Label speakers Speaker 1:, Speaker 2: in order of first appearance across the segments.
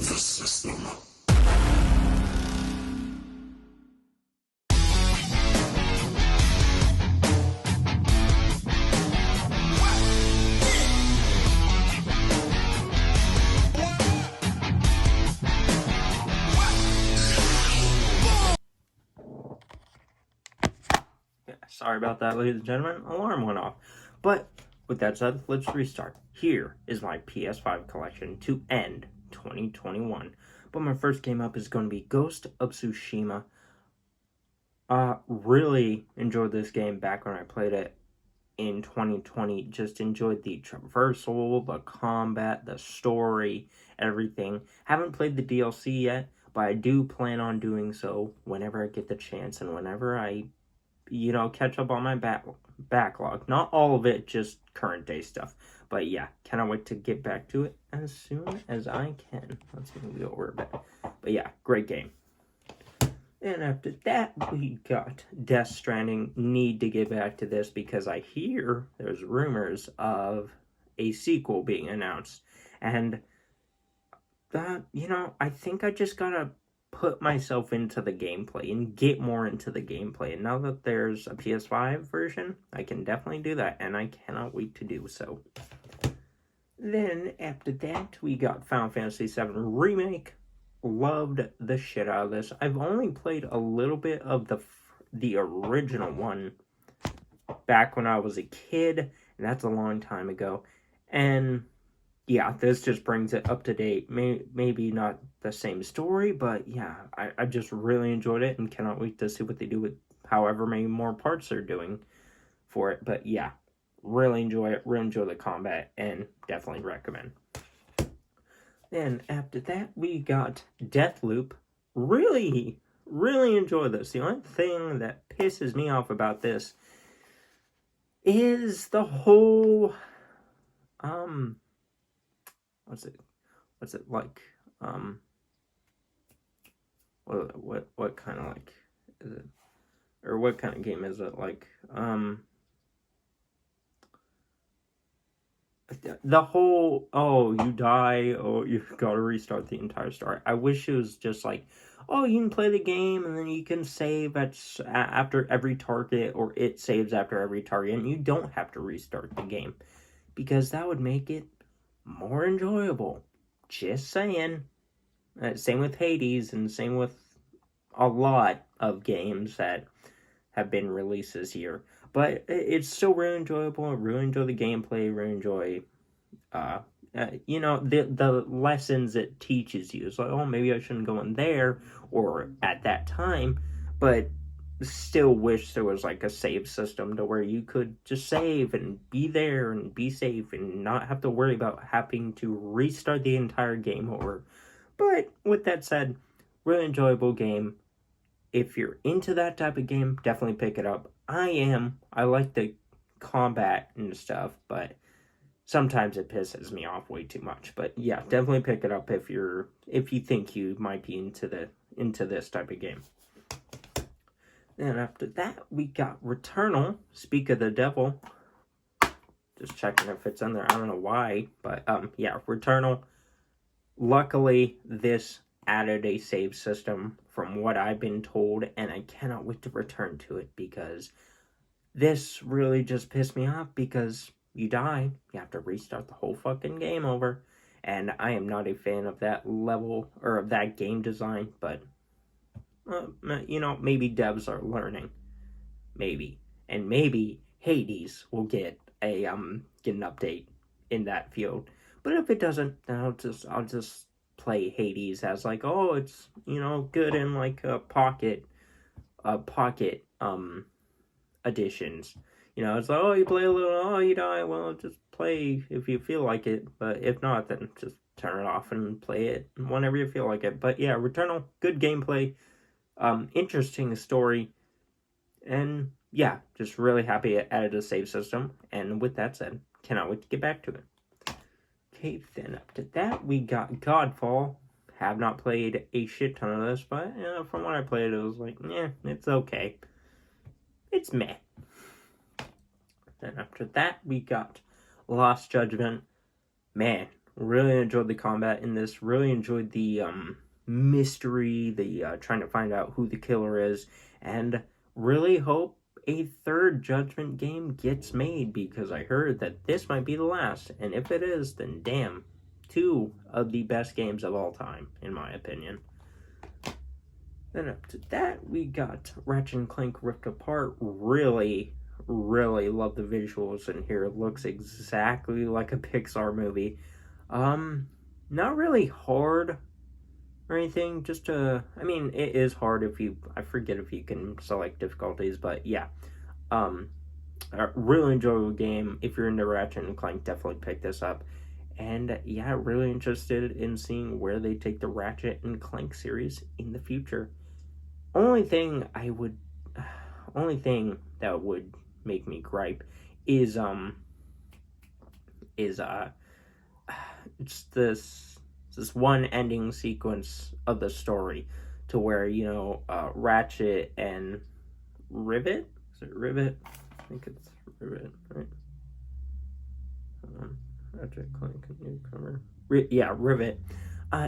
Speaker 1: the system.
Speaker 2: Sorry about that, ladies and gentlemen. Alarm went off. But with that said, let's restart. Here is my PS5 collection to end 2021. But my first game up is going to be Ghost of Tsushima. Really enjoyed this game back when I played it in 2020. Just enjoyed the traversal, the combat, the story, everything. Haven't played the DLC yet, but I do plan on doing so whenever I get the chance and whenever I catch up on my backlog. Not all of it, just current day stuff. But yeah, cannot wait to get back to it as soon as I can. Let's move it over a bit. But yeah, great game. And after that, we got Death Stranding. Need to get back to this because I hear there's rumors of a sequel being announced. And I think I just gotta put myself into the gameplay and get more into the gameplay. And now that there's a PS5 version, I can definitely do that, and I cannot wait to do so. Then after that, we got Final Fantasy VII Remake. Loved the shit out of this. I've only played a little bit of the original one back when I was a kid, and that's a long time ago. And yeah, this just brings it up to date. Maybe not the same story, but yeah, I just really enjoyed it and cannot wait to see what they do with however many more parts they're doing for it. But yeah, really enjoy it, really enjoy the combat, and definitely recommend. Then after that, we got Deathloop. Really, really enjoy this. The only thing that pisses me off about this is the whole, what's it like? What kind of like is it? Or what kind of game is it like? The whole, oh, you die, oh, you've got to restart the entire story. I wish it was just like, oh, you can play the game and then you can save after every target, or it saves after every target, and you don't have to restart the game. Because that would make it more enjoyable. Just saying. Same with Hades, and same with a lot of games that have been released this year. But it's still really enjoyable. I really enjoy the gameplay. Really enjoy, the lessons it teaches you. It's like, oh, maybe I shouldn't go in there, or at that time. But still wish there was like a save system to where you could just save and be there and be safe and not have to worry about having to restart the entire game over. But with that said, really enjoyable game. If you're into that type of game, definitely pick it up. I like the combat and stuff, but sometimes it pisses me off way too much. But yeah, definitely pick it up if you think you might be into this type of game. Then after that, we got Returnal. Speak of the Devil. Just checking if it's in there. I don't know why, but yeah, Returnal. Luckily, this added a save system from what I've been told, and I cannot wait to return to it because this really just pissed me off because you die, you have to restart the whole fucking game over, and I am not a fan of that level or of that game design, but maybe devs are learning, maybe, and maybe Hades will get an update in that field. But if it doesn't, then I'll just play Hades as like, oh, it's good in like pocket editions. It's like, oh, you play a little, oh, you die, well, just play if you feel like it. But if not, then just turn it off and play it whenever you feel like it. But yeah, Returnal, good gameplay, interesting story, and yeah, just really happy it added a save system. And with that said, cannot wait to get back to it. Okay, then up to that, we got Godfall. Have not played a shit ton of this, but from what I played, it was like, it's okay. It's meh. Then after that, we got Lost Judgment. Man, really enjoyed the combat in this. Really enjoyed the mystery, the trying to find out who the killer is, and really hope a third Judgment game gets made, because I heard that this might be the last, and if it is, then damn, two of the best games of all time, in my opinion. Then up to that, we got Ratchet and Clank Rift Apart. Really, really love the visuals in here. It looks exactly like a Pixar movie. Not really hard or anything, just I mean, it is hard if you, I forget if you can select difficulties, but yeah. A really enjoyable game. If you're into Ratchet and Clank, definitely pick this up. And yeah, really interested in seeing where they take the Ratchet and Clank series in the future. Only thing that would make me gripe is it's this one ending sequence of the story, to where, you know, Ratchet and Rivet, is it Rivet? I think it's Rivet, right? Ratchet, Clank, newcomer. Yeah, Rivet.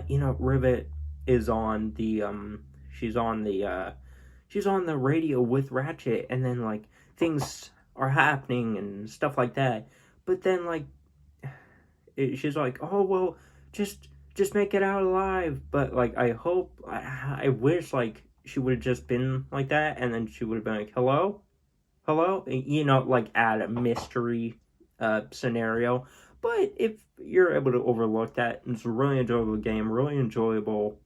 Speaker 2: You know, Rivet is on the she's on the radio with Ratchet, and then like things are happening and stuff like that. But then like she's like, "Oh well, just make it out alive." But like I wish like she would have just been like that, and then she would have been like, "Hello, hello," you know, like add a mystery scenario. But if you're able to overlook that, it's a really enjoyable game, really enjoyable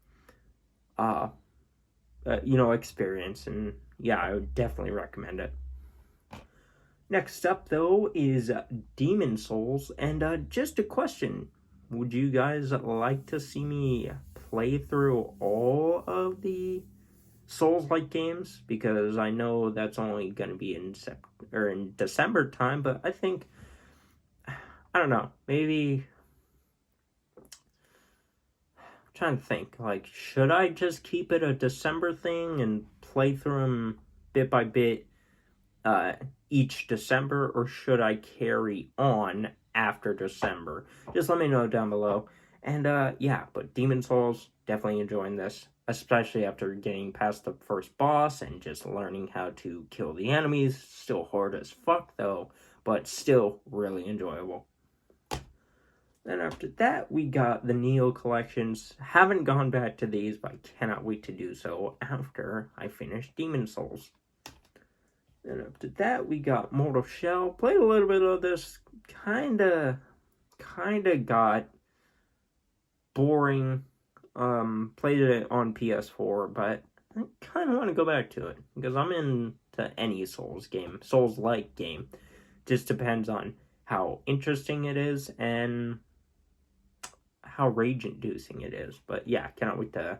Speaker 2: you know, experience, and yeah, I would definitely recommend it. Next up, though, is Demon Souls, and just a question: would you guys like to see me play through all of the Souls-like games? Because I know that's only going to be in December time, but I think, I don't know, maybe trying to think, like, should I just keep it a December thing and play through them bit by bit each December, or should I carry on after December? Just let me know down below. And yeah, but Demon Souls, definitely enjoying this, especially after getting past the first boss and just learning how to kill the enemies. Still hard as fuck though, but still really enjoyable. Then after that, we got the Neo collections. Haven't gone back to these, but I cannot wait to do so after I finish Demon Souls. Then after that, we got Mortal Shell. Played a little bit of this. Kinda got boring. Played it on PS4, but I kind of want to go back to it, because I'm into any Souls-like game. Just depends on how interesting it is and how rage-inducing it is. But yeah, cannot wait to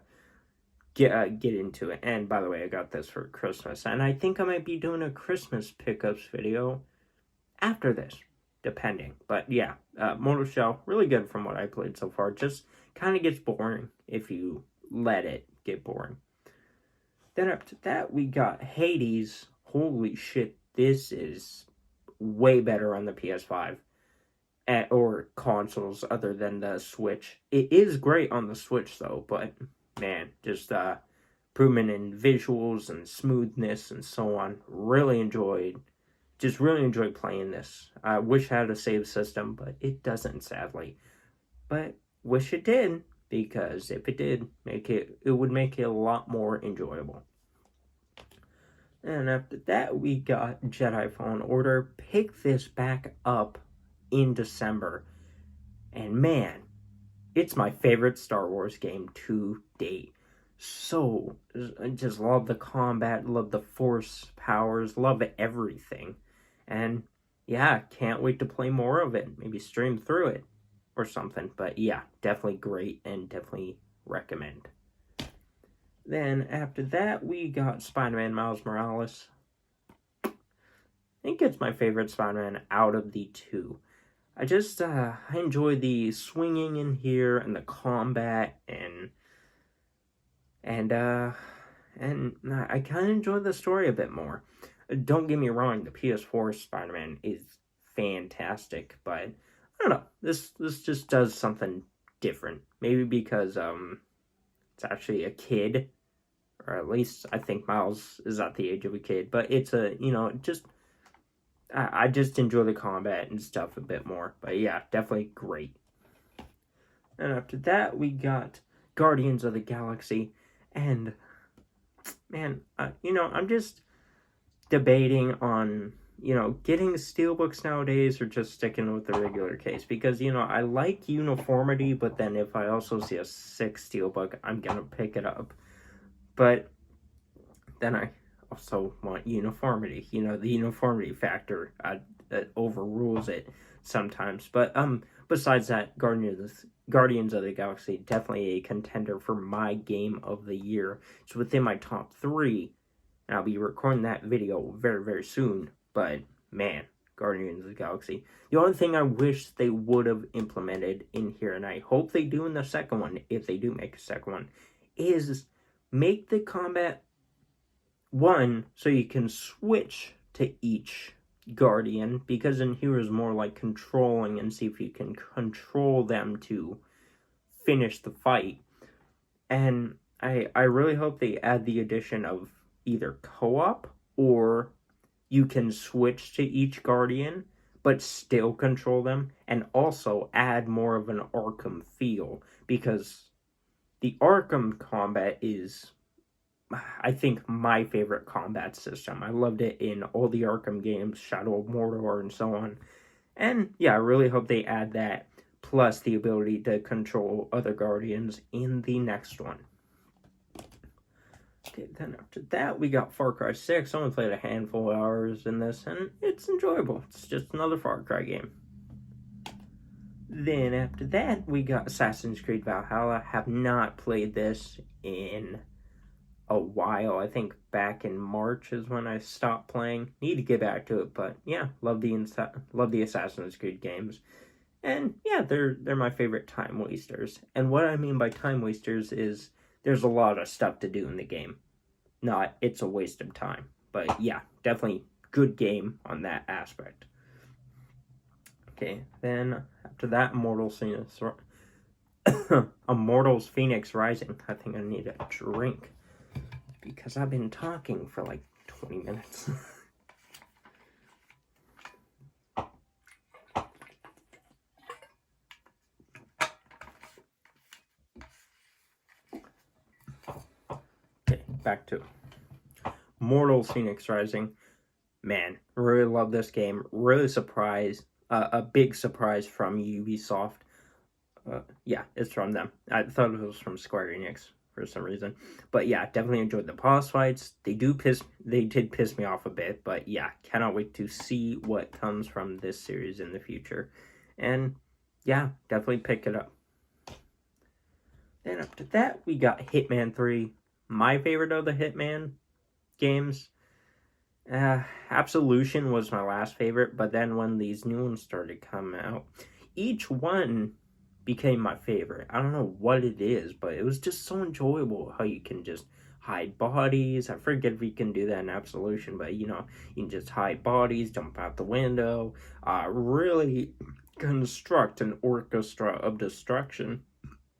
Speaker 2: get into it. And by the way, I got this for Christmas, and I think I might be doing a Christmas pickups video after this, depending. But yeah, Mortal Shell, really good from what I played so far. Just kind of gets boring if you let it get boring. Then up to that, we got Hades. Holy shit, this is way better on the PS5 or consoles other than the Switch. It is great on the Switch though, but man, just improvement in visuals and smoothness and so on. Really enjoyed playing this. I wish I had a save system, but it doesn't, sadly. But wish it did, because if it did, it would make it a lot more enjoyable. And after that, we got Jedi Fallen Order. Pick this back up in December, and man, it's my favorite Star Wars game to date. So, I just love the combat, love the Force powers, love everything. And yeah, can't wait to play more of it. Maybe stream through it or something. But yeah, definitely great and definitely recommend. Then after that, we got Spider-Man Miles Morales. I think it's my favorite Spider-Man out of the two. I just, I enjoy the swinging in here and the combat, and I kind of enjoy the story a bit more. Don't get me wrong, the PS4 Spider-Man is fantastic, but don't know. This just does something different. Maybe because it's actually a kid, or at least I think Miles is at the age of a kid. But it's a just I just enjoy the combat and stuff a bit more. But yeah, definitely great. And after that, we got Guardians of the Galaxy, and man, I'm just debating on getting steelbooks nowadays or just sticking with the regular case, because I like uniformity, but then if I also see a 6 steelbook, I'm gonna pick it up. But then I also want uniformity. The uniformity factor overrules it sometimes. But besides that, Guardians of the Galaxy, definitely a contender for my game of the year. It's within my top 3, and I'll be recording that video very, very soon. But man, Guardians of the Galaxy. The only thing I wish they would have implemented in here, and I hope they do in the second one, if they do make a second one, is make the combat one so you can switch to each Guardian, because in here is more like controlling and see if you can control them to finish the fight. And I really hope they add the addition of either co-op, or you can switch to each Guardian but still control them, and also add more of an Arkham feel, because the Arkham combat is, I think, my favorite combat system. I loved it in all the Arkham games, Shadow of Mordor, and so on. And yeah, I really hope they add that, plus the ability to control other Guardians in the next one. Okay, then after that, we got Far Cry 6. I only played a handful of hours in this, and it's enjoyable. It's just another Far Cry game. Then after that, we got Assassin's Creed Valhalla. Have not played this in a while. I think back in March is when I stopped playing. Need to get back to it, but yeah, love the Assassin's Creed games. And yeah, they're my favorite time wasters. And what I mean by time wasters is there's a lot of stuff to do in the game. Not it's a waste of time. But yeah, definitely good game on that aspect. Okay, then after that, Immortals Phoenix Rising. I think I need a drink, because I've been talking for like 20 minutes. Okay, back to Immortals Phoenix Rising. Man, really love this game. Really surprised. A big surprise from Ubisoft. Yeah, it's from them. I thought it was from Square Enix for some reason. But yeah, definitely enjoyed the boss fights. They did piss me off a bit, but yeah, cannot wait to see what comes from this series in the future. And yeah, definitely pick it up. Then after that, we got Hitman 3. My favorite of the Hitman games. Absolution was my last favorite, but then when these new ones started coming out, each one became my favorite. I don't know what it is, but it was just so enjoyable how you can just hide bodies. I forget if you can do that in Absolution, but you can just hide bodies, jump out the window, really construct an orchestra of destruction,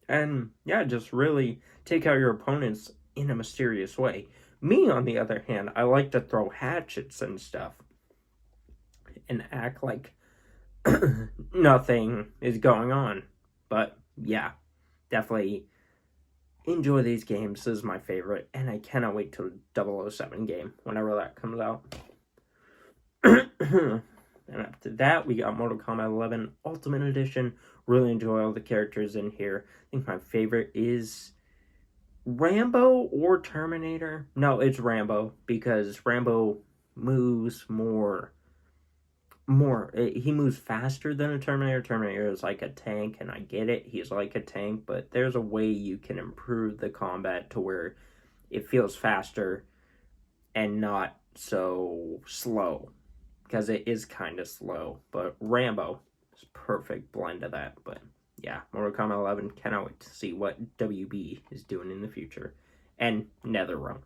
Speaker 2: and yeah, just really take out your opponents in a mysterious way. Me, on the other hand, I like to throw hatchets and stuff and act like nothing is going on. But yeah, definitely enjoy these games. This is my favorite, and I cannot wait till 007 game, whenever that comes out. And after that, we got Mortal Kombat 11 Ultimate Edition. Really enjoy all the characters in here. I think my favorite is Rambo or Terminator. No, it's Rambo, because Rambo moves he moves faster than a Terminator. Terminator is like a tank, and I get it, he's like a tank, but there's a way you can improve the combat to where it feels faster and not so slow, because it is kind of slow. But Rambo is perfect blend of that. But yeah, Mortal Kombat 11, cannot wait to see what WB is doing in the future. And NetherRealm.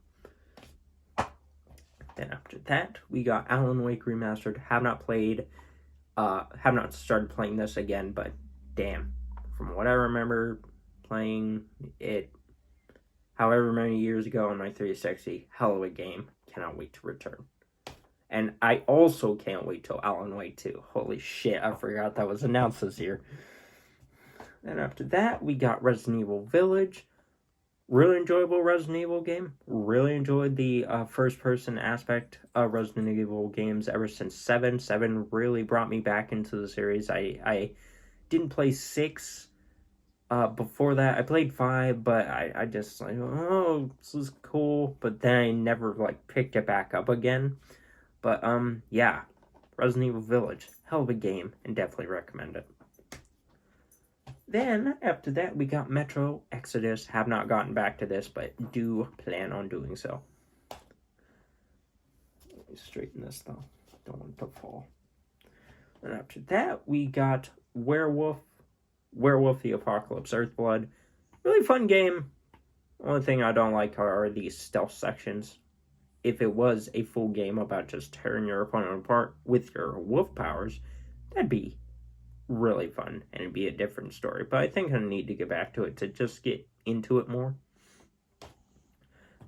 Speaker 2: Then after that, we got Alan Wake Remastered. Have not played Have not started playing this again, but damn, from what I remember playing it however many years ago on my 360, hell of a game. Cannot wait to return. And I also can't wait till Alan Wake 2. Holy shit, I forgot that was announced this year. And after that, we got Resident Evil Village. Really enjoyable Resident Evil game. Really enjoyed the first-person aspect of Resident Evil games ever since 7. 7 really brought me back into the series. I didn't play 6 before that. I played 5, but I just like, oh, this is cool. But then I never like picked it back up again. But yeah, Resident Evil Village, hell of a game, and definitely recommend it. Then, after that, we got Metro Exodus. Have not gotten back to this, but do plan on doing so. Let me straighten this, though. Don't want it to fall. And after that, we got Werewolf the Apocalypse Earthblood. Really fun game. Only thing I don't like are these stealth sections. If it was a full game about just tearing your opponent apart with your wolf powers, that'd be really fun and it'd be a different story. But I think I need to get back to it to just get into it more.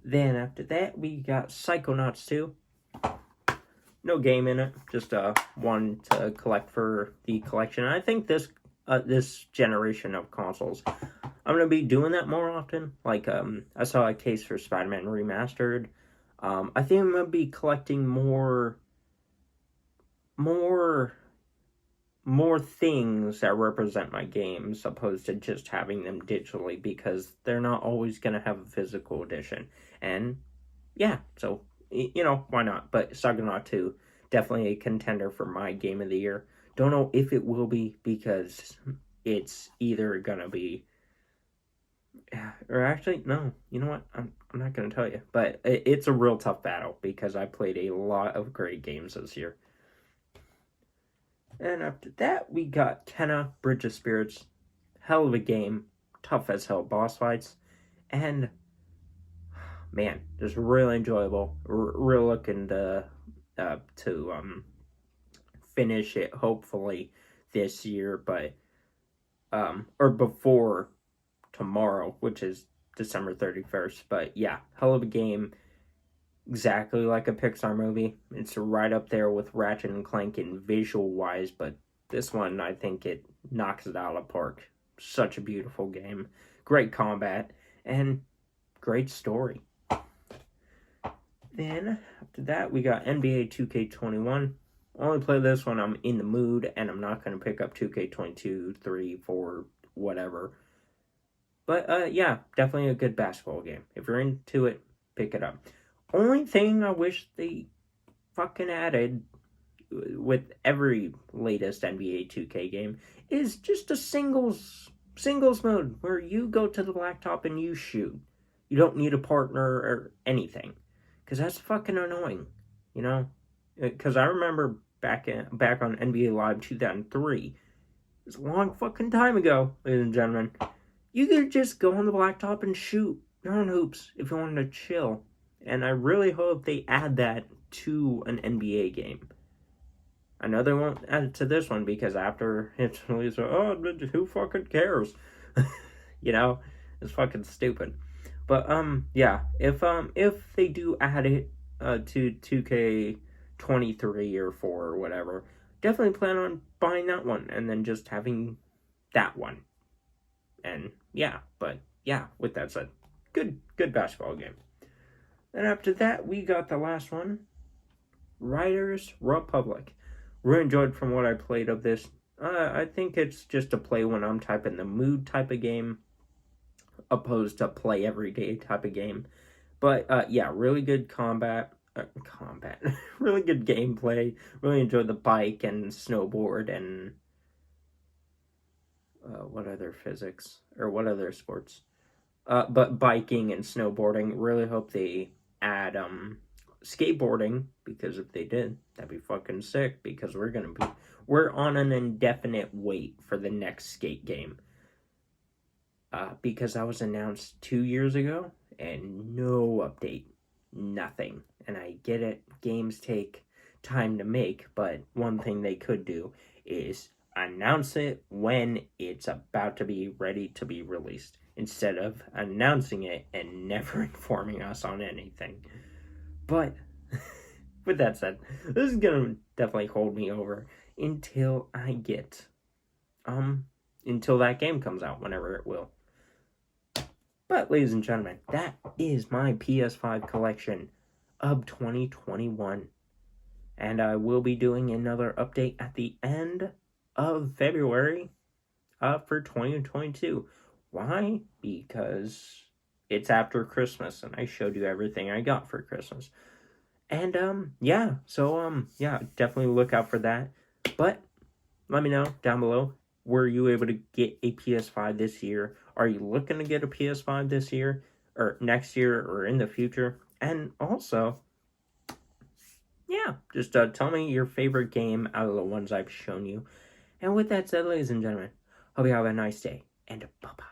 Speaker 2: Then after that, we got Psychonauts 2. No game in it, just one to collect for the collection. And I think this generation of consoles, I'm gonna be doing that more often. Like I saw a case for Spider-Man Remastered. I think I'm gonna be collecting more things that represent my games opposed to just having them digitally, because they're not always going to have a physical edition. And yeah, so, you know, why not? But Psychonauts 2, definitely a contender for my game of the year. Don't know if it will be, because it's either going to be, or actually, no, you know what? I'm not going to tell you. But it's a real tough battle, because I played a lot of great games this year. And after that, we got Kena, Bridge of Spirits. Hell of a game. Tough as hell boss fights. And, man, just really enjoyable. Real looking to finish it, hopefully, this year. But, or before tomorrow, which is December 31st. But, yeah, hell of a game. Exactly like a Pixar movie. It's right up there with Ratchet and Clank in visual-wise, but this one, I think it knocks it out of the park. Such a beautiful game. Great combat, and great story. Then, after that, we got NBA 2K21. Only play this when I'm in the mood, and I'm not going to pick up 2K22, 3, 4, whatever. But, yeah, definitely a good basketball game. If you're into it, pick it up. Only thing I wish they fucking added with every latest NBA 2K game is just a singles mode where you go to the blacktop and you shoot. You don't need a partner or anything, because that's fucking annoying, you know? Because I remember back on NBA Live 2003, it's a long fucking time ago, ladies and gentlemen. You could just go on the blacktop and shoot your own hoops if you wanted to chill. And I really hope they add that to an NBA game. I know they won't add it to this one, because after it's released, who fucking cares? You know, it's fucking stupid. But yeah, if they do add it to 2K23 or 4 or whatever, definitely plan on buying that one and then just having that one. And yeah, but yeah, with that said, good basketball game. And after that, we got the last one, Riders Republic. Really enjoyed from what I played of this. I think it's just to play when I'm type in the mood type of game, opposed to play every day type of game. But yeah, really good combat, really good gameplay. Really enjoyed the bike and snowboard and what other sports? But biking and snowboarding. Really hope they add skateboarding, because if they did, that'd be fucking sick, because we're on an indefinite wait for the next skate game. Because that was announced 2 years ago and no update. Nothing. And I get it, games take time to make, but one thing they could do is announce it when it's about to be ready to be released, instead of announcing it and never informing us on anything. But with that said, this is gonna definitely hold me over until I get until that game comes out, whenever it will. But ladies and gentlemen, that is my PS5 collection of 2021. And I will be doing another update at the end of February for 2022. Why? Because it's after Christmas and I showed you everything I got for Christmas. And yeah, so yeah, definitely look out for that. But let me know down below, were you able to get a PS5 this year? Are you looking to get a PS5 this year or next year or in the future? And also, yeah, just tell me your favorite game out of the ones I've shown you. And with that said, ladies and gentlemen, hope you have a nice day, and bye-bye.